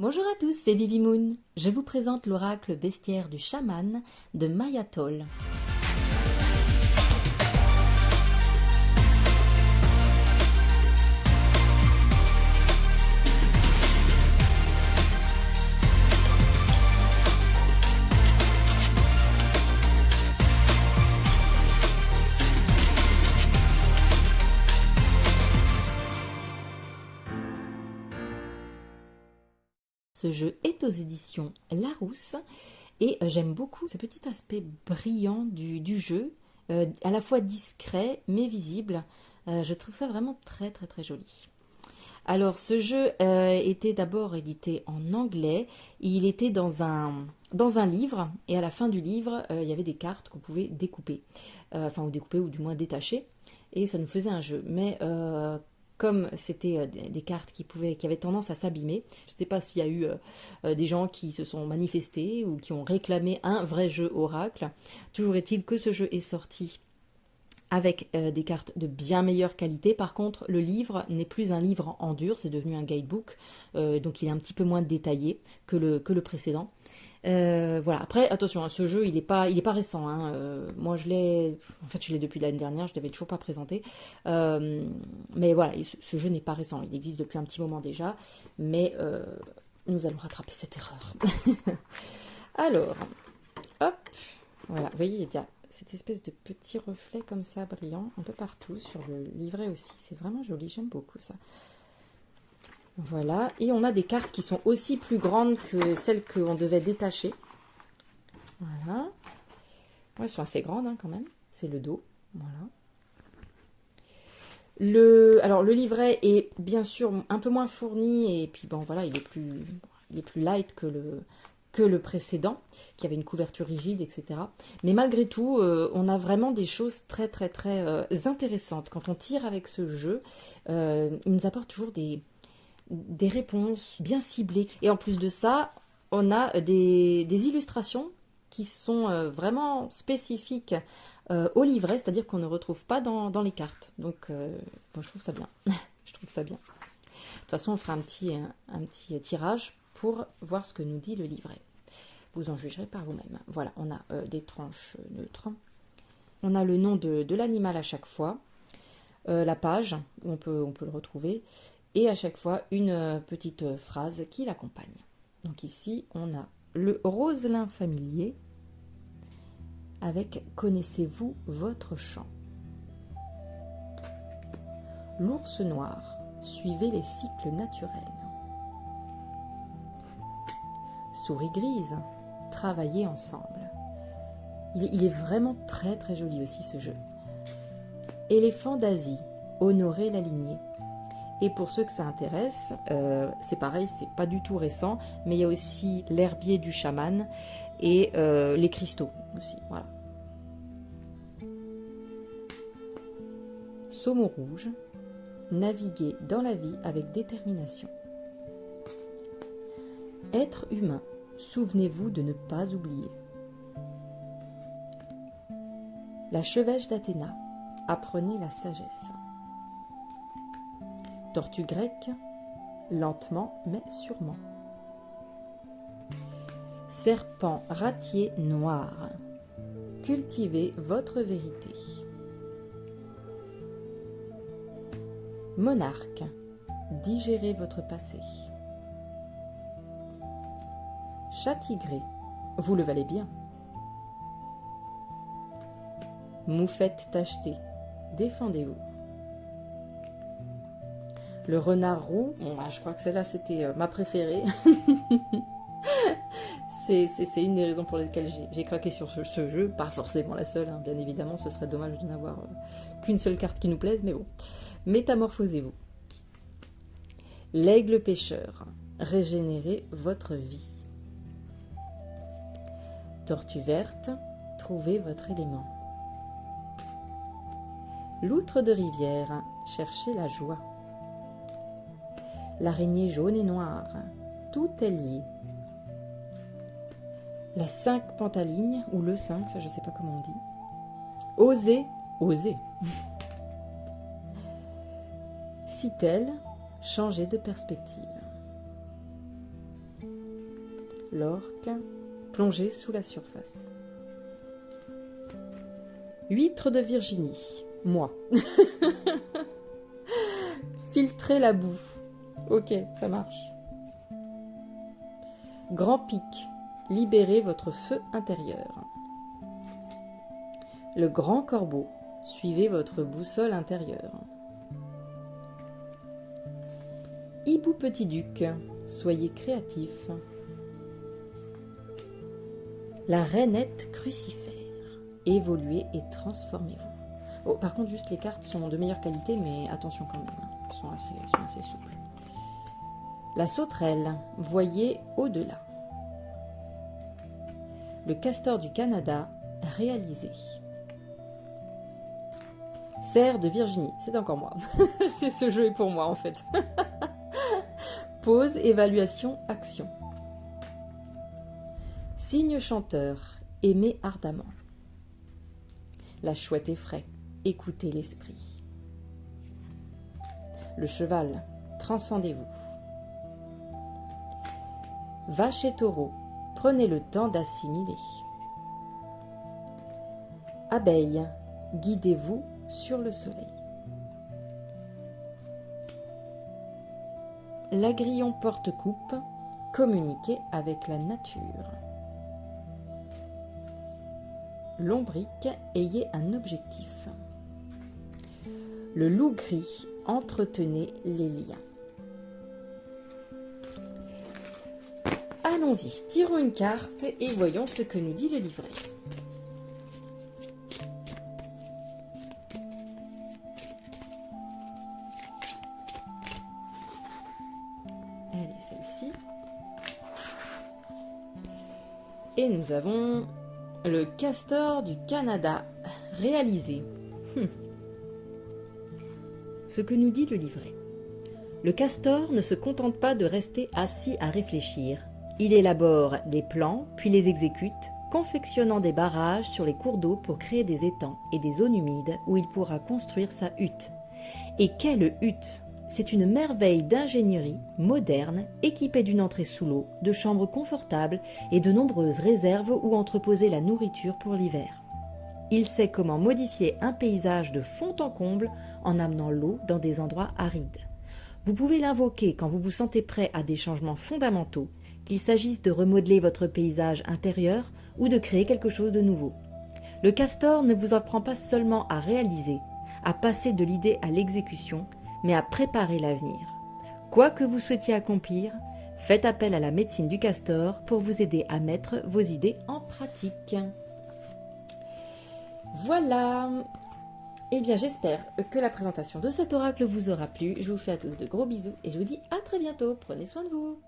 Bonjour à tous, c'est Vivi Moon. Je vous présente l'oracle bestiaire du chaman de Mayatol. Ce jeu est aux éditions Larousse et j'aime beaucoup ce petit aspect brillant du jeu, à la fois discret mais visible. Je trouve ça vraiment très très très joli. Alors ce jeu était d'abord édité en anglais, il était dans un livre et à la fin du livre il y avait des cartes qu'on pouvait découper, enfin ou découper ou du moins détacher et ça nous faisait un jeu. Mais comme c'était des cartes qui avaient tendance à s'abîmer, je ne sais pas s'il y a eu des gens qui se sont manifestés ou qui ont réclamé un vrai jeu oracle. Toujours est-il que ce jeu est sorti avec des cartes de bien meilleure qualité. Par contre, le livre n'est plus un livre en dur, c'est devenu un guidebook, donc il est un petit peu moins détaillé que le précédent. Voilà. Après, attention, hein, ce jeu, il est pas récent. Hein. Moi, je l'ai depuis l'année dernière, je l'avais toujours pas présenté. Mais voilà, ce jeu n'est pas récent, il existe depuis un petit moment déjà, mais nous allons rattraper cette erreur. Alors, hop, voilà, vous voyez, il y a cette espèce de petit reflet comme ça, brillant, un peu partout, sur le livret aussi. C'est vraiment joli, j'aime beaucoup ça. Voilà, et on a des cartes qui sont aussi plus grandes que celles qu'on devait détacher. Voilà. Elles sont assez grandes hein, quand même. C'est le dos. Voilà. Alors le livret est bien sûr un peu moins fourni et puis bon voilà, il est plus light que le précédent, qui avait une couverture rigide, etc. Mais malgré tout, on a vraiment des choses très très très intéressantes. Quand on tire avec ce jeu, il nous apporte toujours des réponses bien ciblées. Et en plus de ça, on a des illustrations qui sont vraiment spécifiques au livret, c'est-à-dire qu'on ne retrouve pas dans les cartes. Donc, moi, je trouve ça bien. Je trouve ça bien. De toute façon, on fera un petit tirage pour voir ce que nous dit le livret. Vous en jugerez par vous-même. Voilà, on a des tranches neutres. On a le nom de l'animal à chaque fois, la page où on peut le retrouver, et à chaque fois une petite phrase qui l'accompagne. Donc ici, on a le roselin familier avec « Connaissez-vous votre chant ?» L'ours noir, suivez les cycles naturels. Souris grise, travaillez ensemble. Il est vraiment très très joli aussi ce jeu. Éléphant d'Asie, honorez la lignée. Et pour ceux que ça intéresse, c'est pareil, c'est pas du tout récent, mais il y a aussi l'herbier du chaman et les cristaux aussi, voilà. Saumon rouge, naviguez dans la vie avec détermination. Être humain, souvenez-vous de ne pas oublier. La chevêche d'Athéna, apprenez la sagesse. Tortue grecque, lentement mais sûrement. Serpent ratier noir, cultivez votre vérité. Monarque, digérez votre passé. Chat tigré, vous le valez bien. Moufette tachetée, défendez-vous. Le renard roux, bon, je crois que celle-là c'était ma préférée. c'est une des raisons pour lesquelles j'ai craqué sur ce jeu, pas forcément la seule, hein. Bien évidemment ce serait dommage de n'avoir qu'une seule carte qui nous plaise, mais bon. Métamorphosez-vous. L'aigle pêcheur, régénérez votre vie. Tortue verte, trouvez votre élément. Loutre de rivière, cherchez la joie. L'araignée jaune et noire, tout est lié. La 5 pantaligne, ou le 5, ça je sais pas comment on dit. Osez, osez. Citelle, changez de perspective. l'orque, plongé sous la surface. Huître de Virginie, moi. Filtrer la boue. Ok, ça marche. Grand pic, libérez votre feu intérieur. Le grand corbeau, suivez votre boussole intérieure. Hibou petit duc, soyez créatif. La rainette crucifère, évoluez et transformez-vous. Oh, par contre, juste les cartes sont de meilleure qualité, mais attention quand même, elles sont assez souples. La sauterelle, voyez au-delà. Le castor du Canada, réalisé. Cerf de Virginie, c'est encore moi. C'est ce jeu est pour moi en fait. Pause, évaluation, action. Cygne chanteur, aimez ardemment. La chouette effraie, écoutez l'esprit. Le cheval, transcendez-vous. Vache et taureau, prenez le temps d'assimiler. Abeille, guidez-vous sur le soleil. L'agrillon porte-coupe, communiquez avec la nature. Lombric, ayez un objectif. Le loup gris, entretenez les liens. Allons-y, tirons une carte et voyons ce que nous dit le livret. Allez, celle-ci. Et nous avons le castor du Canada, réalisé. Ce que nous dit le livret. Le castor ne se contente pas de rester assis à réfléchir. Il élabore des plans, puis les exécute, confectionnant des barrages sur les cours d'eau pour créer des étangs et des zones humides où il pourra construire sa hutte. Et quelle hutte! C'est une merveille d'ingénierie moderne, équipée d'une entrée sous l'eau, de chambres confortables et de nombreuses réserves où entreposer la nourriture pour l'hiver. Il sait comment modifier un paysage de fond en comble en amenant l'eau dans des endroits arides. Vous pouvez l'invoquer quand vous vous sentez prêt à des changements fondamentaux, qu'il s'agisse de remodeler votre paysage intérieur ou de créer quelque chose de nouveau. Le castor ne vous apprend pas seulement à réaliser, à passer de l'idée à l'exécution, mais à préparer l'avenir. Quoi que vous souhaitiez accomplir, faites appel à la médecine du castor pour vous aider à mettre vos idées en pratique. Voilà. Eh bien, j'espère que la présentation de cet oracle vous aura plu. Je vous fais à tous de gros bisous et je vous dis à très bientôt. Prenez soin de vous.